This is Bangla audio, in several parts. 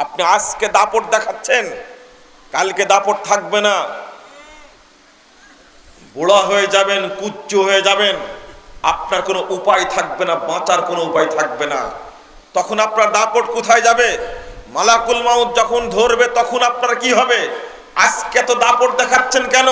আপনি আজকে দাপট দেখাচ্ছেন, কালকে দাপট থাকবে না, বুড়া হয়ে যাবেন, কুচ্চু হয়ে যাবেন, আপনার কোনো উপায় থাকবে না, বাঁচার কোনো উপায় থাকবে না। তখন আপনার দাপট কোথায় যাবে? মালাকুল মাউত যখন ধরবে তখন আপনার কি হবে? আজকে তো দাপট দেখাচ্ছেন কেন?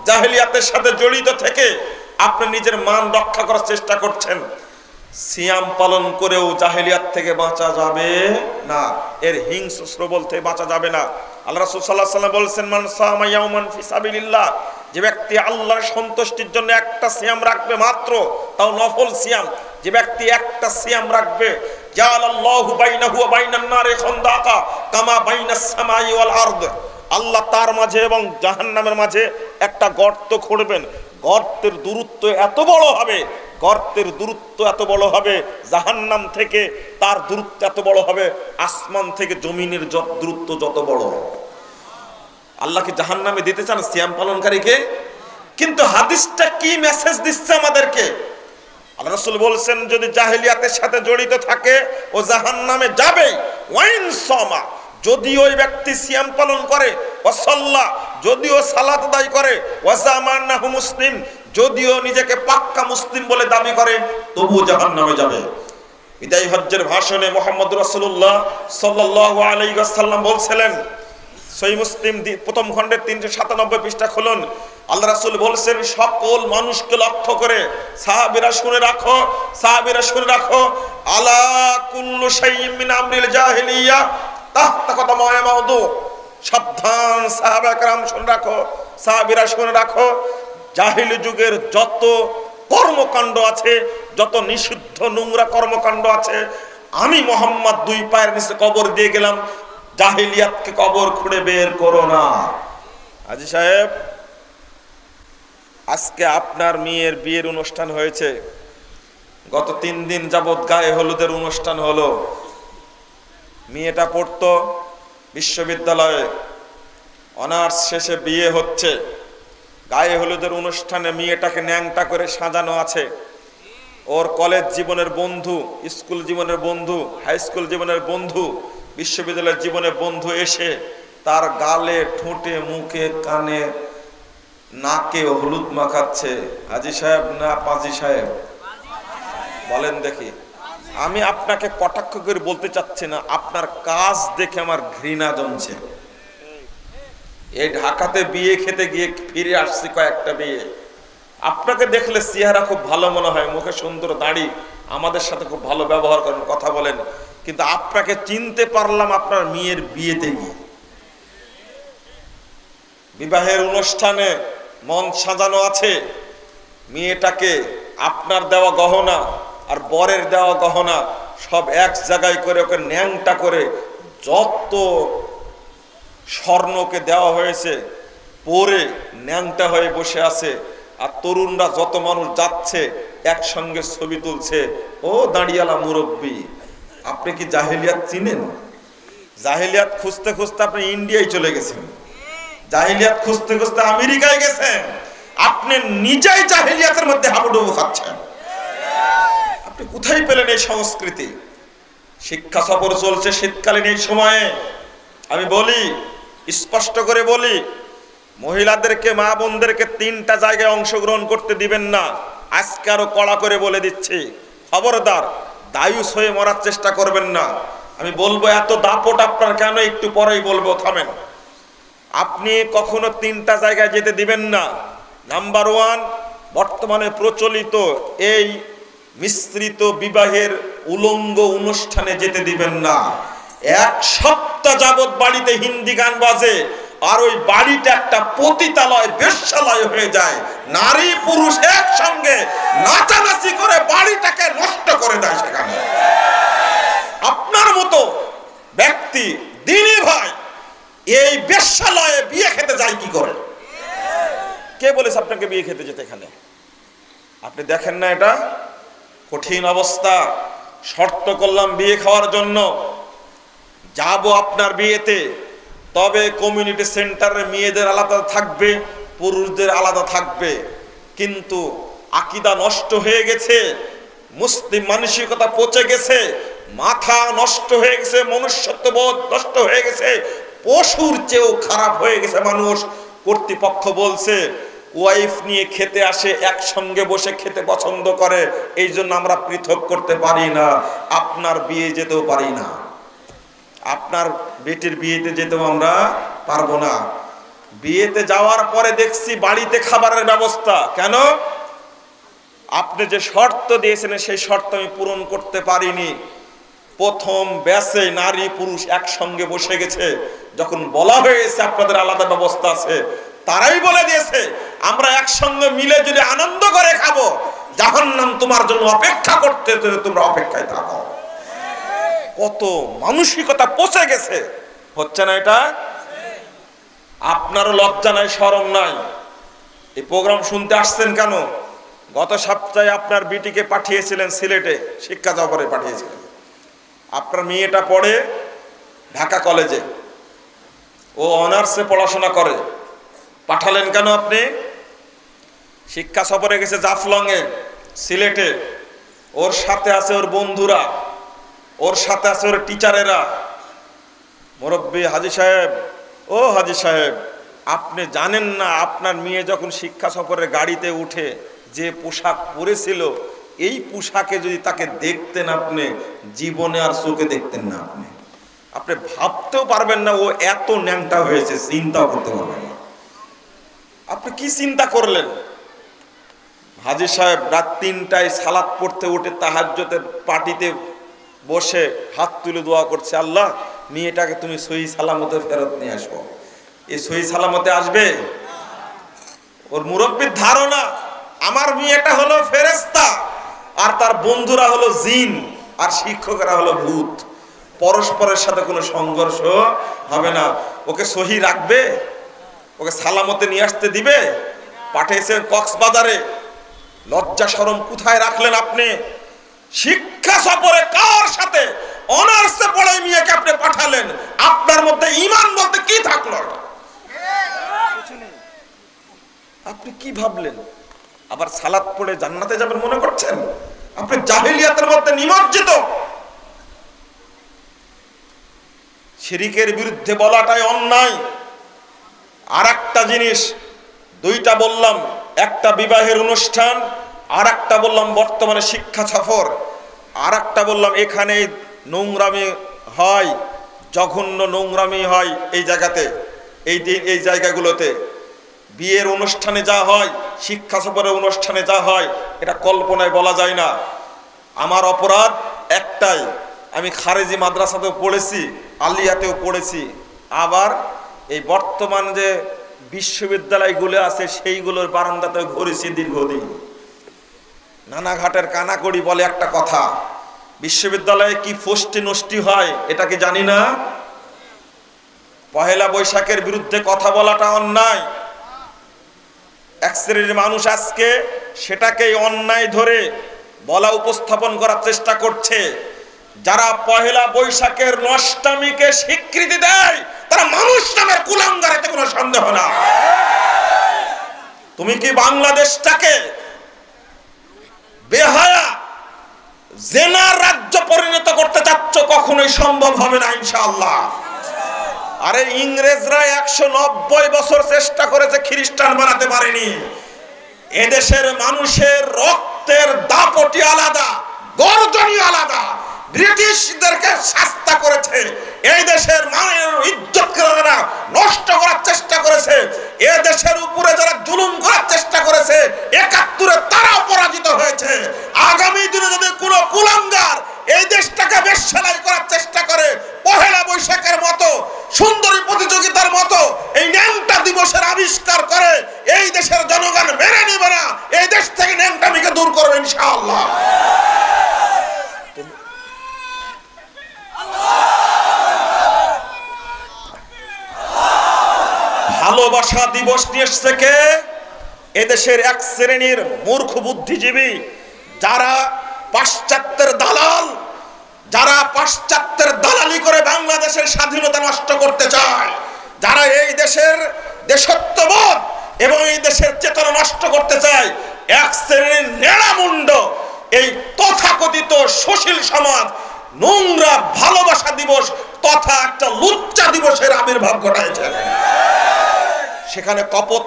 জাহেলিয়াতের সাথে জড়িত থেকে আপনি নিজের মান রক্ষা করার চেষ্টা করছেন। সিয়াম পালন করেও জাহেলিয়াত থেকে বাঁচা যাবে না, এর হিংস্র প্রবল থেকে বাঁচা যাবে না। আল্লাহ রাসূল সাল্লাল্লাহু আলাইহি ওয়াসাল্লাম বলেছেন, মান সামা ইয়াওমান ফি সাবিলিল্লাহ, যে ব্যক্তি আল্লাহর সন্তুষ্টির জন্য একটা সিয়াম রাখবে মাত্র, তাও নফল সিয়াম, যে ব্যক্তি একটা সিয়াম রাখবে, জাআলাল্লাহু বাইনাহু ওয়া বাইনান নারি খান্দাকা কামা বাইনাস সামাই ওয়াল আরদ, আল্লাহ তার মাঝে এবং জাহান্নামের মাঝে একটা গর্ত খুঁড়বেন। গর্তের দূরত্ব এত বড় হবে, গর্তের দূরত্ব এত বড় হবে, জাহান্নাম থেকে তার দূরত্ব এত বড় হবে, আসমান থেকে জমিনের দূরত্ব যত বড়। আল্লাহকে জাহান্নামে দিতে চান সিয়াম পালনকারীকে? কিন্তু হাদিসটা কি মেসেজ দিচ্ছে আমাদেরকে? আল্লাহ রাসূল বলছেন, যদি জাহেলিয়াতের সাথে জড়িত থাকে ও জাহান্নামে যাবে। ওয়াইন সামা, যদি ওই ব্যক্তি সিয়াম পালন করে, ওয়াসাল্লা, যদিও সালাত আদায় করে, ওয়াজামানাহু মুসলিম, যদিও নিজেকে পাক্কা মুসলিম বলে দাবি করে, তবুও জাহান্নামে যাবে। বিদায় হজ্জের ভাষণে মুহাম্মদ রাসূলুল্লাহ সাল্লাল্লাহু আলাইহি ওয়াসাল্লাম বলছিলেন, সহিহ মুসলিম প্রথম খণ্ডের 397 পৃষ্ঠা খুলুন, আল্লাহ রাসূল বলছেন, সকল মানুষকে লক্ষ্য করে, সাহাবীরা শুনে রাখো, সাহাবীরা শুনে রাখো, আলা কুল্লু শাইইন মিন আমরিল জাহিলিয়া তাহতা কদমায়ে মাউদু, সাবধান সাহাবা کرام শুনে রাখো, সাহাবীরা শুনে রাখো, জাহিলি যুগের যত কর্মকাণ্ড আছে, যত নিষিদ্ধ নোংরা কর্মকাণ্ড আছে, আমি মুহাম্মদ দুই পায়ের নিচে কবর দিয়ে গেলাম, জাহিলিয়াতকে কবর খুঁড়ে বের করো না। আজি সাহেব, আজকে আপনার মেয়ের বিয়ের অনুষ্ঠান হয়েছে, গত 3 দিন যাবত গায়ে হলুদের অনুষ্ঠান হলো। মেয়েটা পড়তো বিশ্ববিদ্যালয়ে, অনার্স শেষে বিয়ে হচ্ছে, গায়ে হলুদের অনুষ্ঠানে মেয়েটাকে ন্যাংটা করে সাজানো আছে। ওর কলেজ জীবনের বন্ধু, স্কুল জীবনের বন্ধু, হাই স্কুল জীবনের বন্ধু, বিশ্ববিদ্যালয়ের জীবনের বন্ধু এসে তার গালে, ঠোঁটে, মুখে, কানে, নাকে হলুদ মাখাচ্ছে। হাজী সাহেব না পাজি সাহেব? বলেন দেখি। আমি আপনাকে কটাক্ষ করে বলতে চাচ্ছি না, আপনার কাজ দেখে আমার ঘৃণা জমছে। এই ঢাকাতে বিয়ে খেতে গিয়ে ফিরে আসছি কয়েকটা বিয়ে, আপনাকে দেখলে চেহারা খুব ভালো মনে হয়, মুখে সুন্দর দাড়ি, আমাদের সাথে খুব ভালো ব্যবহার করেন, কথা বলেন, কিন্তু আপনাকে চিনতে পারলাম আপনার মেয়ের বিয়েতে গিয়ে। বিবাহের অনুষ্ঠানে মঞ্চ সাজানো আছে, মেয়েটাকে আপনার দেওয়া গহনা আর বরের দেওয়া গহনা সব এক জায়গায় করে ওকে ন্যাংটা করে যত স্বর্ণকে দেওয়া হয়েছে পরে ন্যাংটা হয়ে বসে আছে। আর তরুণরা যত মানুষ যাচ্ছে একসঙ্গে ছবি তুলছে। ও দাঁড়িয়ালা মুরব্বী, আপনি কি জাহেলিয়াত চিনেন? জাহেলিয়াত খুঁজতে খুঁজতে আপনি ইন্ডিয়ায় চলে গেছেন, জাহেলিয়াত খুঁজতে খুঁজতে আমেরিকায় গেছেন, আপনি নিজেই জাহেলিয়াতের মধ্যে হাবুডুবু খাচ্ছেন। আপনি কোথায় পেলেন এই সংস্কৃতি? শিক্ষা সফর চলছে শীতকালীন এই সময়ে। আমি বলি, স্পষ্ট করে বলি, মহিলাদেরকে, মা বোনদেরকে 3টা জায়গায় অংশগ্রহণ করতে দিবেন না। আজকে আরো কড়া করে বলে দিচ্ছি, খবরদার দায়ুস হয়ে মরার চেষ্টা করবেন না। আমি বলবো এত দাপট আপনার কেন, একটু পরেই বলবো, থামেন। আপনি কখনো 3টা জায়গায় যেতে দিবেন না। নাম্বার 1, বর্তমানে প্রচলিত এই মিশ্রিত বিবাহের উলঙ্গ অনুষ্ঠানে যেতে দিবেন না। 1 সপ্তাহ যাবত বাড়িতে হিন্দি গান বাজে, আর ওই বাড়িটা একটা পতিতালয়, বেশ্যালয় হয়ে যায়। নারী পুরুষ একসঙ্গে নাচানাচি করে বাড়িটাকে নষ্ট করে দেয়। সেখানে আপনার মতো ব্যক্তি, দিনী ভাই, এই বেশ্যালয়ে বিয়ে খেতে যায় কি করে? কে বলেছে আপনাকে বিয়ে খেতে যেতে? এখানে আপনি দেখেন না এটা কঠিন অবস্থা। শর্ত করলাম বিয়ে খাওয়ার জন্য, যাব আপনার বিয়েতে, তবে কমিউনিটি সেন্টারে মেয়েদের আলাদা থাকবে, পুরুষদের আলাদা থাকবে। কিন্তু আকীদা নষ্ট হয়ে গেছে, মুসলিম মানসিকতা পচে গেছে, মাথা নষ্ট হয়ে গেছে, মনুষ্যত্ববোধ নষ্ট হয়ে গেছে, পশুর চেয়েও খারাপ হয়ে গেছে মানুষ। কর্তৃপক্ষ বলছে ওয়াইফ নিয়ে খেতে আসে, একসঙ্গে বসে খেতে পছন্দ করে, এই জন্য আমরা পৃথক করতে পারি না। আপনার বিয়ে যেতেও পারি না, আপনার বেটির বিয়েতে যেতেও আমরা পারবো না। বিয়েতে যাওয়ার পরে দেখছি বাড়িতে খাবারের ব্যবস্থা। কেন? আপনি যে শর্ত দিয়েছেন সেই শর্ত আমি পূরণ করতে পারিনি। প্রথম ব্যাচে নারী পুরুষ একসঙ্গে বসে গেছে, যখন বলা হয়েছে আপনাদের আলাদা ব্যবস্থা আছে, তারাই বলে দিয়েছে আমরা একসঙ্গে মিলে যদি আনন্দ করে খাবো, জাহান্নাম তোমার জন্য অপেক্ষা করতে, তোমরা অপেক্ষায় থাকো। কত মানসিকতা পচে গেছে, হচ্ছে না এটা? আপনারও লজ্জা নাই, শরম নাই? এই প্রোগ্রাম শুনতে আসছেন কেন? গত সপ্তাহে আপনার বিটিকে পাঠিয়েছিলেন সিলেটে, শিক্ষা সফরে পাঠিয়েছিলেন। আপনার মেয়েটা পড়ে ঢাকা কলেজে, ও অনার্সে পড়াশোনা করে। পাঠালেন কেন আপনি? শিক্ষা সফরে গেছে জাফলংয়ে, সিলেটে। ওর সাথে আছে ওর বন্ধুরা, ওর সাথে আছে ওর টিচারেরা। মুরব্বী হাজী সাহেব, ও হাজী সাহেব, আপনি জানেন না আপনার মেয়ে যখন শিক্ষা সফরের গাড়িতে উঠে যে পোশাক পরেছিল, এই পোশাকে যদি তাকে দেখতেন আপনি, জীবনে আর চোখে দেখতেন না। আপনি ভাবতেও পারবেন না ও এত ন্যাংটা হয়েছে, চিন্তাও করতে পারবেন না। আপনি কি চিন্তা করলেন? হাজী সাহেব রাত ৩টায় সালাত পড়তে উঠে তাহাজ্জুদের পার্টিতে বসে হাত তুলে দোয়া করছে, আল্লাহ মেয়েটাকে তুমি সহি সালামতে ফেরত নিয়ে আসবো। এই সহি সালামতে আসবে? ওর মুরব্বির ধারণা আমার মেয়েটা হলো ফেরেশতা, আর তার বন্ধুরা হলো জিন, আর শিক্ষকরা হলো ভূত। পরস্পরের সাথে কোনো সংঘর্ষ হবে না। ওকে সহি রাখবে? ওকে সালামতে নিয়ে আসতে দিবে? পাঠিয়েছেন কক্সবাজারে। লজ্জা শরম কোথায় রাখলেন আপনি? শিক্ষা সফরে কার সাথে? অনার্সে পড়ে মেয়েকে আপনি পাঠালেন। আপনার মধ্যে ঈমান বলতে কি থাকলো? আপনি কি ভাবলেন? আবার সালাত পড়ে জান্নাতে যাবেন মনে করছেন? আপনি জাহিলিয়াতের মধ্যে নিমজ্জিত। শিরকের বিরুদ্ধে বলাটাই অন্যায়। আর একটা জিনিস, দুইটা বললাম, একটা বিবাহের অনুষ্ঠান, আর একটা বললাম বর্তমানে শিক্ষা সফর, আর একটা বললাম এখানে নোংরামি হয়, জঘন্য নোংরামি হয় এই জায়গাতে, এই জায়গাগুলোতে। বিয়ের অনুষ্ঠানে যা হয়, শিক্ষা সফরের অনুষ্ঠানে যা হয়, এটা কল্পনায় বলা যায় না। আমার অপরাধ একটাই, আমি খারেজি মাদ্রাসাতেও পড়েছি, আলিয়াতেও পড়েছি, আবার এই বর্তমান যে বিশ্ববিদ্যালয়গুলো আছে সেইগুলোর বারান্দাতেও ঘুরেছি দীর্ঘদিন। নানাঘাটের কানাকড়ি বলে একটা কথা, বিশ্ববিদ্যালয়ে কি ফষ্টি নষ্টি হয় এটা কি জানি না? পহেলা বৈশাখের বিরুদ্ধে কথা বলাটা অন্যায়। এক শ্রেণীর মানুষ আজকে সেটাকেই অন্যায় ধরে বলা, উপস্থাপন করার চেষ্টা করছে। যারা পহেলা বৈশাখের নষ্টামিকে স্বীকৃতি দেয় তারা মানুষ নামের কুলাঙ্গার, এতে কোনো সন্দেহ না। তুমি কি বাংলাদেশটাকে বেহায়া জেনার রাজ্য পরিণত করতে চাচ্ছ? কখনোই সম্ভব হবে না ইনশাআল্লাহ। আরে ইংরেজরা ১৯০ বছর চেষ্টা করেছে, খ্রিস্টান বানাতে পারেনি। এদেশের মানুষের রক্তের দাপটি আলাদা, গর্জনই আলাদা। ব্রিটিশদেরকে শাস্তা করেছে, এই দেশের মানের ইজ্জতকে যারা নষ্ট করার চেষ্টা করেছে, এ দেশের উপরে যারা জুলুম করার চেষ্টা করেছে, ৭১-এ তারাও পরাজিত হয়েছে। আগামী দিনে যদি কোনো কুলাঙ্গার এই দেশটাকে বেশ্যালাই করার চেষ্টা করে, পহেলা বৈশাখের মতো সুন্দরী প্রতিযোগিতার মতো এই ন্যাংটা দিবসের আবিষ্কার করে, এই দেশের জনগণ মেনে নেবে না। এই দেশ থেকে ন্যাংটামিকে দূর করবে ইনশাআল্লাহ। ভালোবাসা দিবস নিয়ে এসেছে কে? এদেশের এক শ্রেণীর মূর্খ বুদ্ধিজীবী, যারা পাশ্চাত্যের দালাল, যারা পাশ্চাত্যের দালালি করে বাংলাদেশের স্বাধীনতা নষ্ট করতে চায়, যারা এই দেশের দেশত্ববোধ এবং এই দেশের চেতনা নষ্ট করতে চায়। এক শ্রেণীর নেড়ামুন্ড এই তথাকথিত সুশীল সমাজ নোংরা ভালোবাসা দিবস তথা একটা লুচ্চা দিবসের আবির্ভাব ঘটাইছেন। সেখানে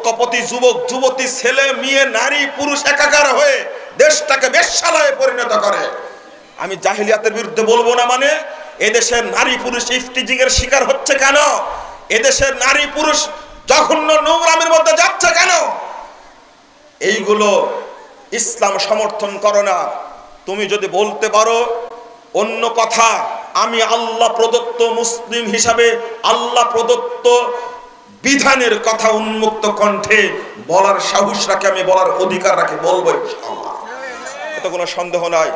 কপতি যুবক যুবতী, ছেলে মেয়ে, নারী পুরুষ একাকার হয়ে দেশটাকে বেশ্যালয়ে পরিণত করে। আমি জাহিলিয়াতের বিরুদ্ধে বলবো না, মানে এদেশের নারী পুরুষ ইফটিজিং এর শিকার হচ্ছে কেন? এদেশের নারী পুরুষ জঘন্য নোংরামের মধ্যে যাচ্ছে কেন? এইগুলো ইসলাম সমর্থন করে না। তুমি যদি বলতে পারো অন্য কথা, আমি আল্লাহ প্রদত্ত মুসলিম হিসাবে আল্লাহ প্রদত্ত বিধানের কথা উন্মুক্ত কণ্ঠে বলার সাহস রাখে, আমি বলার অধিকার রাখি, বলবো ইনশাআল্লাহ, এতে কোনো সন্দেহ নাই।